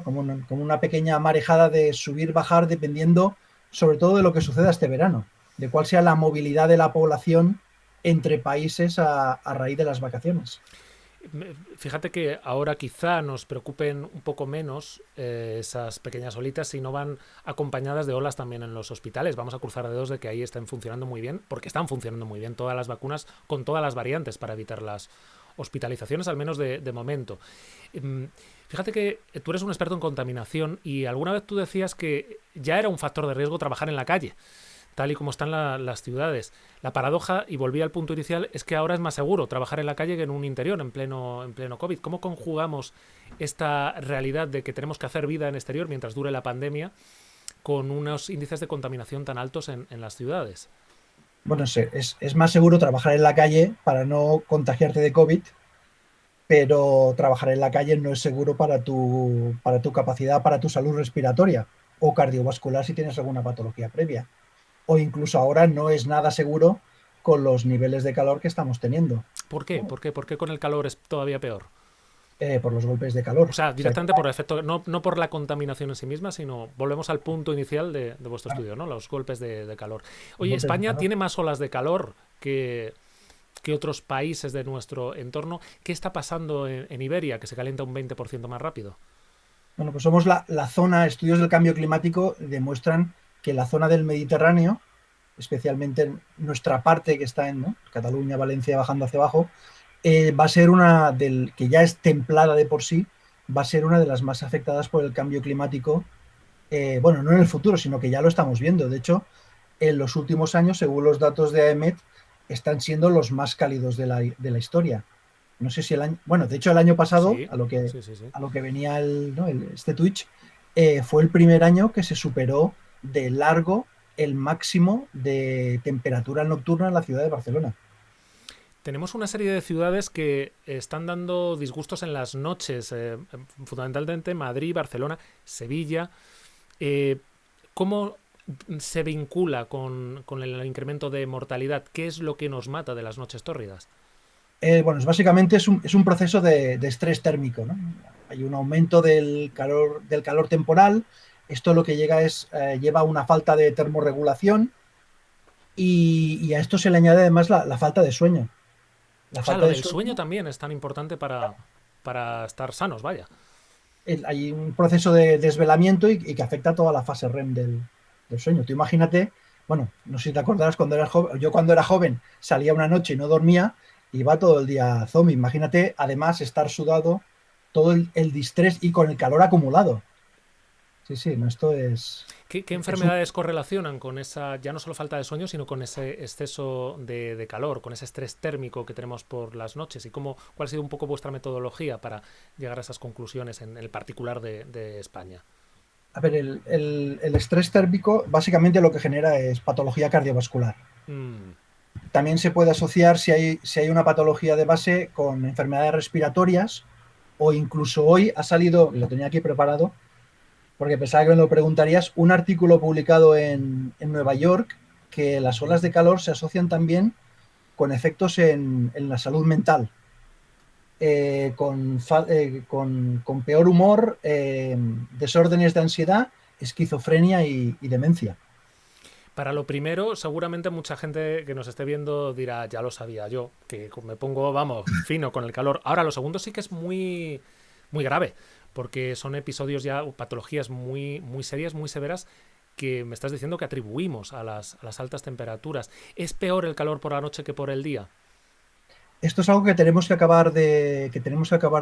Como una pequeña marejada de subir, bajar, dependiendo sobre todo de lo que suceda este verano, de cuál sea la movilidad de la población entre países a raíz de las vacaciones. Fíjate que ahora quizá nos preocupen un poco menos esas pequeñas olitas si no van acompañadas de olas también en los hospitales. Vamos a cruzar dedos de que ahí estén funcionando muy bien, porque están funcionando muy bien todas las vacunas con todas las variantes para evitar las hospitalizaciones, al menos de momento. Fíjate que tú eres un experto en contaminación y alguna vez tú decías que ya era un factor de riesgo trabajar en la calle, tal y como están las ciudades. La paradoja, y volví al punto inicial, es que ahora es más seguro trabajar en la calle que en un interior en pleno COVID. ¿Cómo conjugamos esta realidad de que tenemos que hacer vida en exterior mientras dure la pandemia con unos índices de contaminación tan altos en las ciudades? Bueno, es más seguro trabajar en la calle para no contagiarte de COVID, pero trabajar en la calle no es seguro para tu capacidad, para tu salud respiratoria o cardiovascular si tienes alguna patología previa. O incluso ahora no es nada seguro con los niveles de calor que estamos teniendo. ¿Por qué? ¿Por qué con el calor es todavía peor? Por los golpes de calor. O sea, directamente por efecto, no por la contaminación en sí misma, sino volvemos al punto inicial de vuestro estudio, ¿no? Los golpes de calor. Oye, España tiene más olas de calor que otros países de nuestro entorno. ¿Qué está pasando en Iberia, que se calienta un 20% más rápido? Bueno, pues somos la zona, estudios del cambio climático demuestran que la zona del Mediterráneo, especialmente en nuestra parte que está en Cataluña, Valencia, bajando hacia abajo, va a ser que ya es templada de por sí, va a ser una de las más afectadas por el cambio climático, bueno, no en el futuro, sino que ya lo estamos viendo. De hecho, en los últimos años, según los datos de AEMET, están siendo los más cálidos de la historia. No sé si el año... Bueno, de hecho, el año pasado, sí, a lo que venía este Twitch, fue el primer año que se superó de largo el máximo de temperatura nocturna en la ciudad de Barcelona. Tenemos una serie de ciudades que están dando disgustos en las noches, fundamentalmente Madrid, Barcelona, Sevilla. ¿Cómo se vincula con el incremento de mortalidad? ¿Qué es lo que nos mata de las noches tórridas? Bueno, básicamente es un proceso de estrés térmico, ¿no? Hay un aumento del calor temporal. Esto lo que lleva a una falta de termorregulación y a esto se le añade además la falta de sueño. Lo del sueño también es tan importante para estar sanos, vaya. Hay un proceso de desvelamiento y que afecta a toda la fase REM del sueño. Tú imagínate, bueno, no sé si te acordarás cuando eras joven, yo cuando era joven salía una noche y no dormía, iba todo el día zombie. Imagínate además estar sudado, todo el distrés y con el calor acumulado. Sí, no, esto es... ¿Qué enfermedades correlacionan con esa, ya no solo falta de sueño, sino con ese exceso de calor, con ese estrés térmico que tenemos por las noches? ¿Y cuál ha sido un poco vuestra metodología para llegar a esas conclusiones en el particular de España? A ver, el estrés térmico básicamente lo que genera es patología cardiovascular. También se puede asociar si hay una patología de base con enfermedades respiratorias o incluso hoy ha salido, lo tenía aquí preparado, porque pensaba que me lo preguntarías, un artículo publicado en Nueva York que las olas de calor se asocian también con efectos en la salud mental, con peor humor, desórdenes de ansiedad, esquizofrenia y demencia. Para lo primero, seguramente mucha gente que nos esté viendo dirá, ya lo sabía yo, que me pongo, fino con el calor. Ahora, lo segundo sí que es muy, muy grave, porque son episodios ya, patologías muy, muy serias, muy severas, que me estás diciendo que atribuimos a las altas temperaturas. ¿Es peor el calor por la noche que por el día? Esto es algo que tenemos que acabar de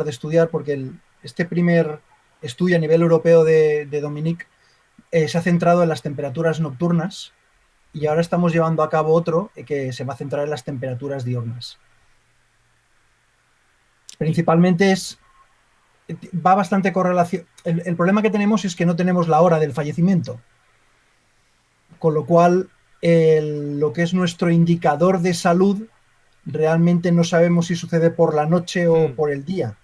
estudiar, porque este primer estudio a nivel europeo de Dominic se ha centrado en las temperaturas nocturnas y ahora estamos llevando a cabo otro que se va a centrar en las temperaturas diurnas. Principalmente va bastante correlación. El problema que tenemos es que no tenemos la hora del fallecimiento, con lo cual lo que es nuestro indicador de salud realmente no sabemos si sucede por la noche o por el día.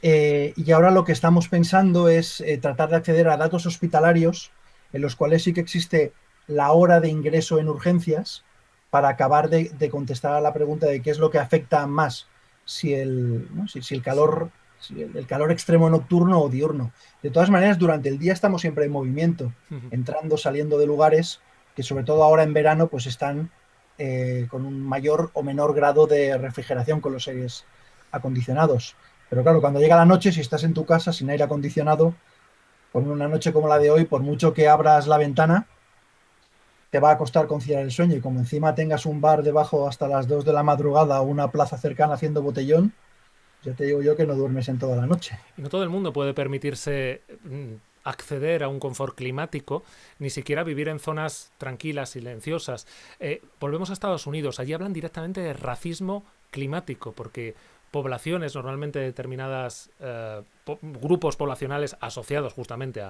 Y ahora lo que estamos pensando es tratar de acceder a datos hospitalarios en los cuales sí que existe la hora de ingreso en urgencias para acabar de contestar a la pregunta de qué es lo que afecta más, si el calor extremo nocturno o diurno. De todas maneras, durante el día estamos siempre en movimiento, entrando, saliendo de lugares que sobre todo ahora en verano pues están con un mayor o menor grado de refrigeración con los aires acondicionados. Pero claro, cuando llega la noche, si estás en tu casa sin aire acondicionado, con una noche como la de hoy, por mucho que abras la ventana, te va a costar conciliar el sueño. Y como encima tengas un bar debajo hasta las 2 de la madrugada o una plaza cercana haciendo botellón, ya te digo yo que no duermes en toda la noche. Y no todo el mundo puede permitirse acceder a un confort climático, ni siquiera vivir en zonas tranquilas, silenciosas. Volvemos a Estados Unidos. Allí hablan directamente de racismo climático, porque poblaciones, normalmente determinadas grupos poblacionales asociados justamente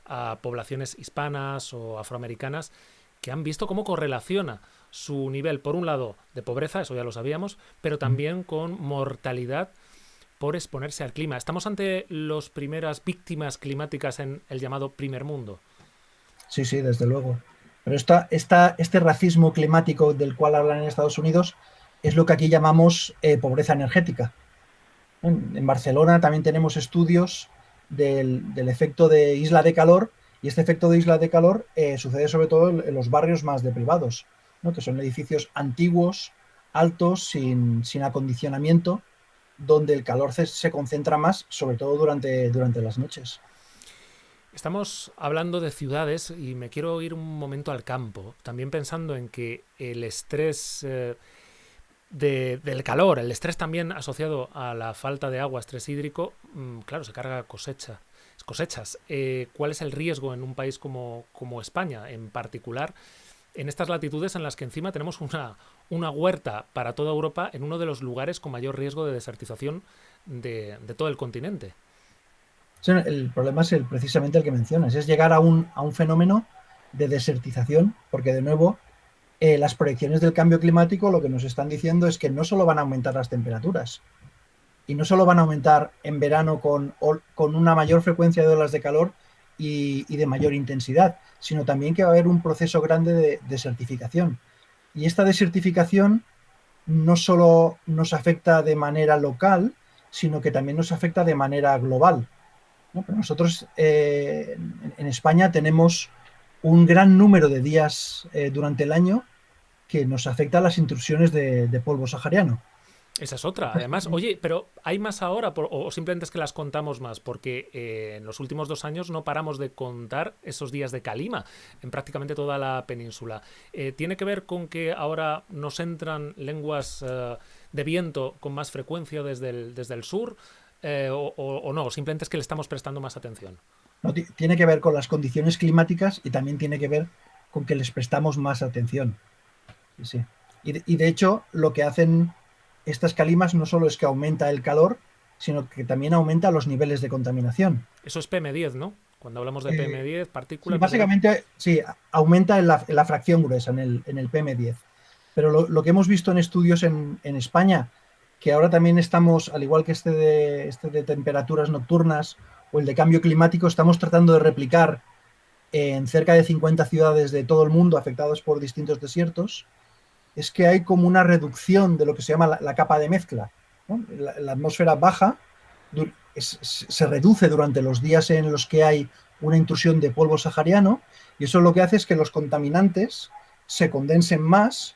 a poblaciones hispanas o afroamericanas, que han visto cómo correlaciona su nivel, por un lado, de pobreza, eso ya lo sabíamos, pero también con mortalidad por exponerse al clima. ¿Estamos ante las primeras víctimas climáticas en el llamado primer mundo? Sí, sí, desde luego. Pero este racismo climático del cual hablan en Estados Unidos es lo que aquí llamamos pobreza energética. En Barcelona también tenemos estudios del efecto de isla de calor, y este efecto de isla de calor sucede sobre todo en los barrios más deprivados, ¿no? Que son edificios antiguos, altos, sin acondicionamiento, donde el calor se concentra más, sobre todo durante las noches. Estamos hablando de ciudades y me quiero ir un momento al campo, también pensando en que el estrés del calor, el estrés también asociado a la falta de agua, estrés hídrico, claro, se carga cosechas. ¿Cuál es el riesgo en un país como España, en particular, en estas latitudes en las que encima tenemos una huerta para toda Europa en uno de los lugares con mayor riesgo de desertización de todo el continente? Sí, el problema es precisamente el que mencionas, es llegar a un fenómeno de desertización, porque de nuevo las proyecciones del cambio climático lo que nos están diciendo es que no solo van a aumentar las temperaturas, y no solo van a aumentar en verano con una mayor frecuencia de olas de calor y de mayor intensidad, sino también que va a haber un proceso grande de desertificación. Y esta desertificación no solo nos afecta de manera local, sino que también nos afecta de manera global, ¿no? Pero nosotros en España tenemos un gran número de días durante el año que nos afecta a las intrusiones de polvo sahariano. Esa es otra. Además, oye, pero ¿hay más ahora o simplemente es que las contamos más? Porque en los últimos 2 años no paramos de contar esos días de calima en prácticamente toda la península. ¿Tiene que ver con que ahora nos entran lenguas de viento con más frecuencia desde el sur o no? Simplemente es que le estamos prestando más atención. No, tiene que ver con las condiciones climáticas y también tiene que ver con que les prestamos más atención. Sí. Y de hecho, lo que hacen estas calimas no solo es que aumenta el calor, sino que también aumenta los niveles de contaminación. Eso es PM10, ¿no? Cuando hablamos de PM10, partículas... Sí, básicamente, sí, aumenta en la fracción gruesa, en el PM10. Pero lo que hemos visto en estudios en España, que ahora también estamos, al igual que este de temperaturas nocturnas o el de cambio climático, estamos tratando de replicar en cerca de 50 ciudades de todo el mundo afectadas por distintos desiertos, es que hay como una reducción de lo que se llama la capa de mezcla, ¿no? La atmósfera baja se reduce durante los días en los que hay una intrusión de polvo sahariano, y eso lo que hace es que los contaminantes se condensen más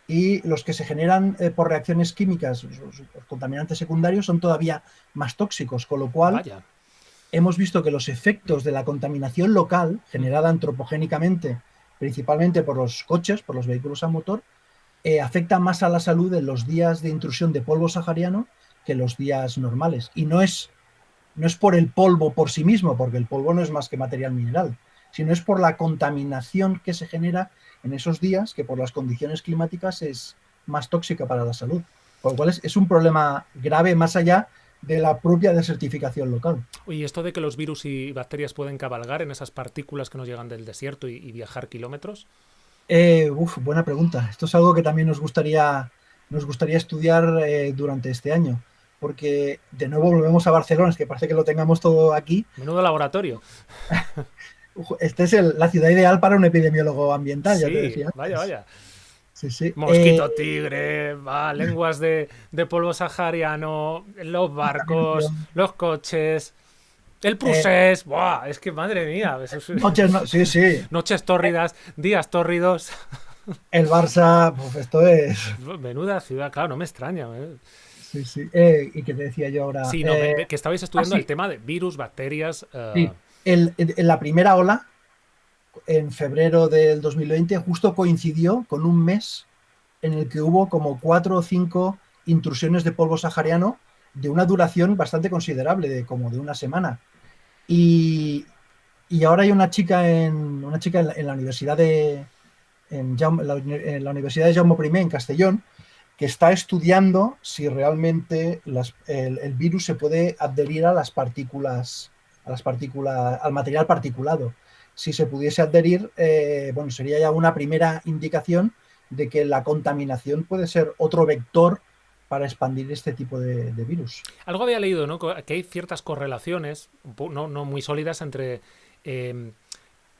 y los que se generan por reacciones químicas, los contaminantes secundarios, son todavía más tóxicos, con lo cual hemos visto que los efectos de la contaminación local, generada antropogénicamente, principalmente por los coches, por los vehículos a motor, afecta más a la salud en los días de intrusión de polvo sahariano que los días normales. Y no es por el polvo por sí mismo, porque el polvo no es más que material mineral, sino es por la contaminación que se genera en esos días, que por las condiciones climáticas es más tóxica para la salud. Por lo cual es un problema grave más allá de la propia desertificación local. Oye, ¿esto de que los virus y bacterias pueden cabalgar en esas partículas que nos llegan del desierto y viajar kilómetros? Buena pregunta. Esto es algo que también nos gustaría estudiar durante este año, porque de nuevo volvemos a Barcelona, es que parece que lo tengamos todo aquí. Menudo laboratorio. Esta es la ciudad ideal para un epidemiólogo ambiental, sí, ya te decía. Vaya. Sí. Mosquito tigre, lenguas de polvo sahariano, los barcos, los coches... El procés, es que madre mía. Noches tórridas. Noches tórridas, días tórridos. El Barça, pues esto es... Menuda ciudad, claro, no me extraña. Sí, sí. ¿Y qué te decía yo ahora? Sí, no, que estabais estudiando el tema de virus, bacterias... Sí, en la primera ola, en febrero del 2020, justo coincidió con un mes en el que hubo como 4 o 5 intrusiones de polvo sahariano de una duración bastante considerable, de como de una semana. Y ahora hay una chica en la Universidad de en la Universidad de Jaume I en Castellón, que está estudiando si realmente el virus se puede adherir a las partículas, al material particulado. Si se pudiese adherir, bueno, sería ya una primera indicación de que la contaminación puede ser otro vector para expandir este tipo de virus. Algo había leído, ¿no? Que hay ciertas correlaciones, no muy sólidas, entre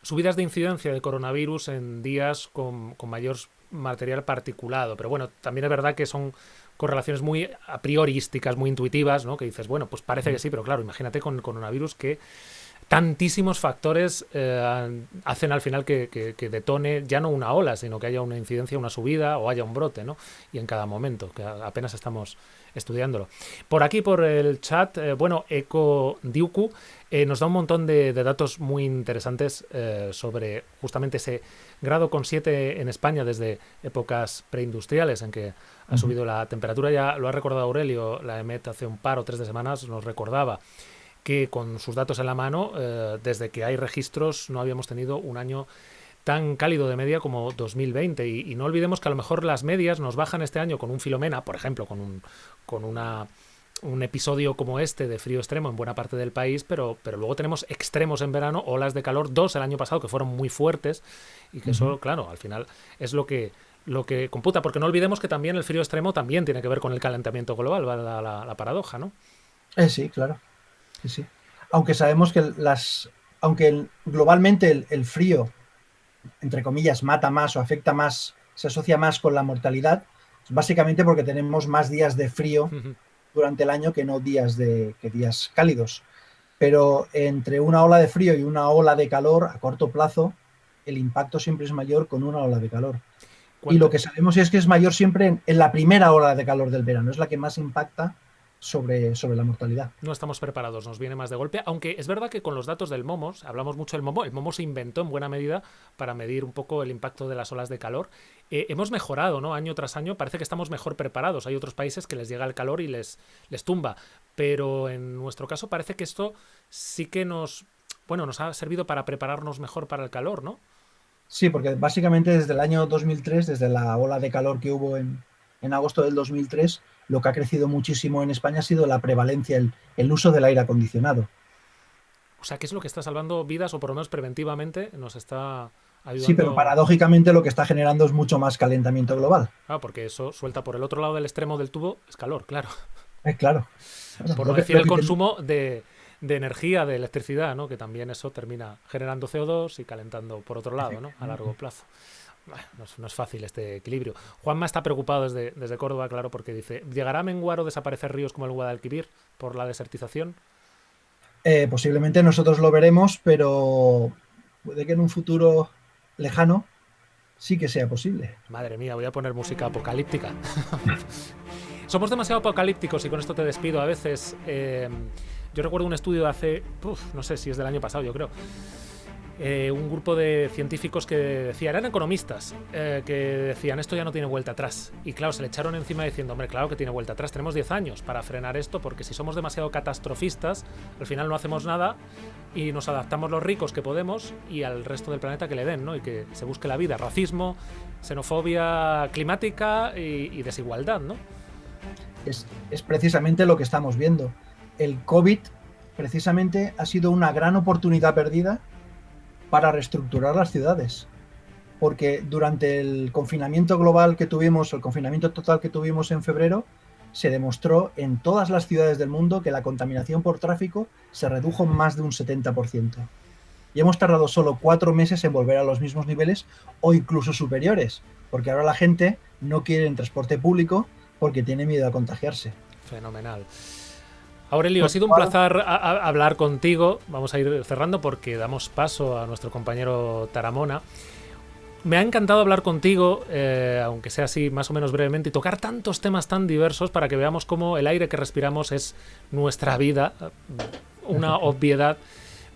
subidas de incidencia de coronavirus en días con mayor material particulado. Pero bueno, también es verdad que son correlaciones muy a priorísticas, muy intuitivas, ¿no? Que dices, bueno, pues parece que sí, pero claro, imagínate con coronavirus que tantísimos factores hacen al final que detone ya no una ola, sino que haya una incidencia, una subida o haya un brote, ¿no? Y en cada momento, que apenas estamos estudiándolo. Por aquí, por el chat, bueno, Eco Diuku nos da un montón de datos muy interesantes sobre justamente ese grado con 7 en España desde épocas preindustriales en que ha subido la temperatura. Ya lo ha recordado Aurelio, la EMET hace un par o 3 de semanas nos recordaba que con sus datos en la mano, desde que hay registros no habíamos tenido un año tan cálido de media como 2020 y no olvidemos que a lo mejor las medias nos bajan este año con un Filomena, por ejemplo, con un episodio como este de frío extremo en buena parte del país, pero luego tenemos extremos en verano, olas de calor, 2 el año pasado que fueron muy fuertes y que eso, claro, al final es lo que computa, porque no olvidemos que también el frío extremo también tiene que ver con el calentamiento global, la paradoja, ¿no? Sí, claro. Sí. Aunque sabemos que aunque globalmente el frío, entre comillas, mata más o afecta más, se asocia más con la mortalidad, básicamente porque tenemos más días de frío durante el año que no días cálidos. Pero entre una ola de frío y una ola de calor, a corto plazo, el impacto siempre es mayor con una ola de calor. Y lo que sabemos es que es mayor siempre en la primera ola de calor del verano, es la que más impacta sobre la mortalidad. No estamos preparados, nos viene más de golpe, aunque es verdad que con los datos del MOMOS, hablamos mucho del MOMO, el MOMO se inventó en buena medida para medir un poco el impacto de las olas de calor. Hemos mejorado, ¿no? Año tras año, parece que estamos mejor preparados. Hay otros países que les llega el calor y les tumba, pero en nuestro caso parece que esto sí que nos ha servido para prepararnos mejor para el calor, ¿no? Sí, porque básicamente desde el año 2003, desde la ola de calor que hubo en agosto del 2003, lo que ha crecido muchísimo en España ha sido la prevalencia, el uso del aire acondicionado. O sea, ¿qué es lo que está salvando vidas o por lo menos preventivamente nos está ayudando? Sí, pero paradójicamente lo que está generando es mucho más calentamiento global. Ah, porque eso suelta por el otro lado del extremo del tubo, es calor, claro. Claro. Por no decir el consumo de energía, de electricidad, ¿no? Que también eso termina generando CO2 y calentando por otro lado, ¿no? A largo plazo. No es fácil este equilibrio. Juanma está preocupado desde Córdoba, claro, porque dice, ¿llegará a menguar o desaparecer ríos como el Guadalquivir por la desertización? Posiblemente nosotros lo veremos, pero puede que en un futuro lejano sí que sea posible. Madre mía, voy a poner música apocalíptica. Somos demasiado apocalípticos y con esto te despido. A veces, yo recuerdo un estudio de hace, no sé si es del año pasado, yo creo, un grupo de científicos que decían, eran economistas, que decían, esto ya no tiene vuelta atrás. Y claro, se le echaron encima diciendo, hombre, claro que tiene vuelta atrás, tenemos 10 años para frenar esto, porque si somos demasiado catastrofistas, al final no hacemos nada y nos adaptamos los ricos que podemos y al resto del planeta que le den, ¿no? Y que se busque la vida, racismo, xenofobia climática y desigualdad, ¿no? Es precisamente lo que estamos viendo. El COVID precisamente ha sido una gran oportunidad perdida para reestructurar las ciudades, porque durante el confinamiento global que tuvimos, el confinamiento total que tuvimos en febrero, se demostró en todas las ciudades del mundo que la contaminación por tráfico se redujo más de un 70%. Y hemos tardado solo 4 meses en volver a los mismos niveles o incluso superiores, porque ahora la gente no quiere en transporte público porque tiene miedo a contagiarse. Fenomenal. Aurelio, ha sido un placer hablar contigo. Vamos a ir cerrando porque damos paso a nuestro compañero Taramona. Me ha encantado hablar contigo, aunque sea así más o menos brevemente, y tocar tantos temas tan diversos para que veamos cómo el aire que respiramos es nuestra vida, una obviedad,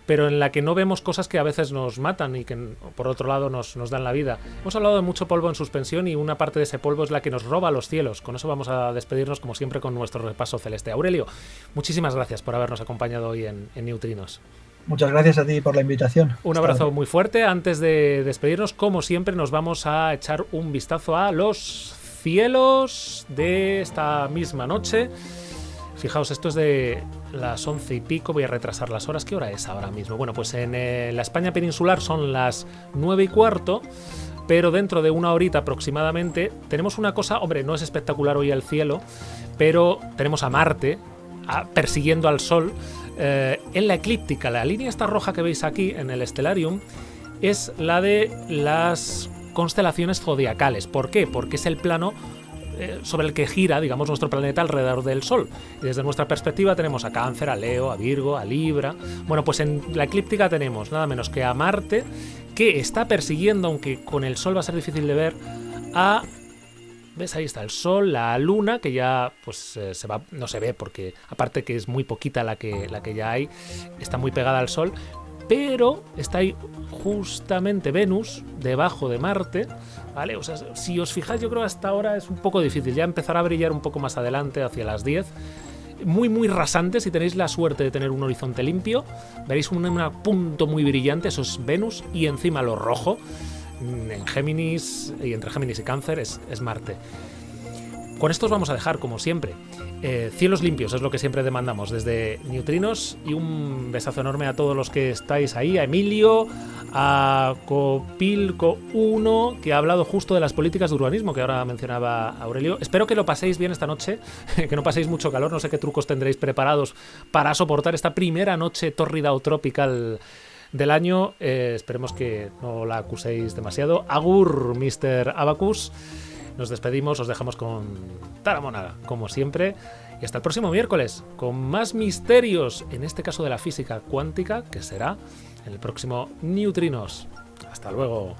pero en la que no vemos cosas que a veces nos matan y que por otro lado nos dan la vida. Hemos hablado de mucho polvo en suspensión y una parte de ese polvo es la que nos roba los cielos. Con eso vamos a despedirnos como siempre con nuestro repaso celeste. Aurelio, muchísimas gracias por habernos acompañado hoy en Neutrinos. Muchas gracias a ti por la invitación. Un abrazo muy fuerte. Antes de despedirnos, como siempre, nos vamos a echar un vistazo a los cielos de esta misma noche. Fijaos, esto es de las 11 y pico, voy a retrasar las horas. ¿Qué hora es ahora mismo? Bueno, pues en la España peninsular son las 9 y cuarto, pero dentro de una horita aproximadamente tenemos una cosa, hombre, no es espectacular hoy el cielo, pero tenemos a Marte persiguiendo al Sol en la eclíptica. La línea esta roja que veis aquí en el Stellarium es la de las constelaciones zodiacales. ¿Por qué? Porque es el plano sobre el que gira, digamos, nuestro planeta alrededor del Sol. Y desde nuestra perspectiva tenemos a Cáncer, a Leo, a Virgo, a Libra. Bueno, pues en la eclíptica tenemos nada menos que a Marte, que está persiguiendo, aunque con el Sol va a ser difícil de ver, a... ¿Ves? Ahí está el Sol, la Luna, que ya pues no se ve porque aparte que es muy poquita la que ya hay, está muy pegada al Sol, pero está ahí justamente Venus, debajo de Marte, ¿vale? O sea, si os fijáis, yo creo que hasta ahora es un poco difícil, ya empezará a brillar un poco más adelante, hacia las 10. Muy, muy rasante, si tenéis la suerte de tener un horizonte limpio, veréis un punto muy brillante, eso es Venus, y encima lo rojo, en Géminis, y entre Géminis y Cáncer es Marte. Con esto os vamos a dejar, como siempre. Cielos limpios es lo que siempre demandamos desde Neutrinos, y un besazo enorme a todos los que estáis ahí, a Emilio, a Copilco1, que ha hablado justo de las políticas de urbanismo que ahora mencionaba Aurelio. Espero que lo paséis bien esta noche, que no paséis mucho calor, no sé qué trucos tendréis preparados para soportar esta primera noche tórrida o tropical del año. Esperemos que no la acuséis demasiado. Agur, Mr. Abacus. Nos despedimos, os dejamos con Taramona, como siempre, y hasta el próximo miércoles, con más misterios, en este caso de la física cuántica, que será en el próximo Neutrinos. Hasta luego.